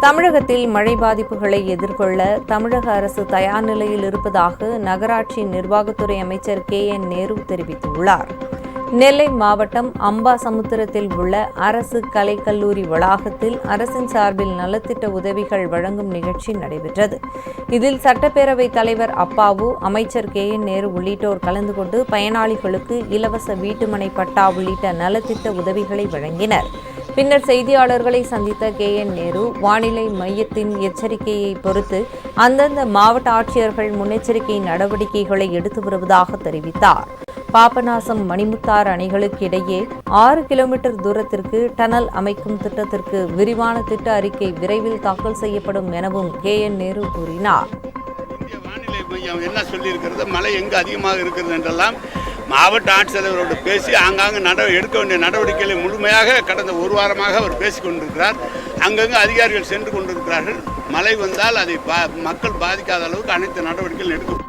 தமிழகத்தில் மழை பாதிப்புகளை எதிர்கொள்ள தமிழக அரசு தயார் நிலையில் இருப்பதாக நகராட்சி நிர்வாகத்துறை அமைச்சர் KN நேரு தெரிவித்துள்ளார். நெல்லை மாவட்டம் அம்பாசமுத்திரத்தில் உள்ள அரசு கலைக்கல்லூரி வளாகத்தில் அரசின் சார்பில் நலத்திட்ட உதவிகள் வழங்கும் நிகழ்ச்சி நடைபெற்றது. இதில் சட்டப்பேரவைத் தலைவர் அப்பாவு, அமைச்சர் KN நேரு உள்ளிட்டோர் கலந்து கொண்டு பயனாளிகளுக்கு இலவச வீட்டுமனை பட்டா உள்ளிட்ட நலத்திட்ட உதவிகளை வழங்கினர். பின்னர் செய்தியாளர்களை சந்தித்த KN நேரு, வானிலை மையத்தின் எச்சரிக்கையை பொறுத்து அந்தந்த மாவட்ட ஆட்சியர்கள் முன்னெச்சரிக்கை நடவடிக்கைகளை எடுத்து வருவதாக தெரிவித்தார். பாபநாசம், மணிமுத்தாறு அணைகளுக்கு இடையே 6 கிலோமீட்டர் தூரத்திற்கு டனல் அமைக்கும் திட்டத்திற்கு விரிவான திட்ட அறிக்கை விரைவில் தாக்கல் செய்யப்படும் எனவும் KN நேரு கூறினார். வானிலை மையம் என்ன சொல்லியிருக்கிறது, மழை எங்கு அதிகமாக இருக்கிறது என்றெல்லாம் மாவட்ட ஆட்சித்தலைவரோடு பேசி ஆங்காங்கு எடுக்க வேண்டிய நடவடிக்கைகளை முழுமையாக கடந்த ஒரு வாரமாக அவர் பேசிக் கொண்டிருக்கிறார். அங்கங்கு அதிகாரிகள் சென்று கொண்டிருக்கிறார்கள். மழை வந்தால் அதை மக்கள் பாதிக்காத அளவுக்கு அனைத்து நடவடிக்கைகள் எடுக்கும்.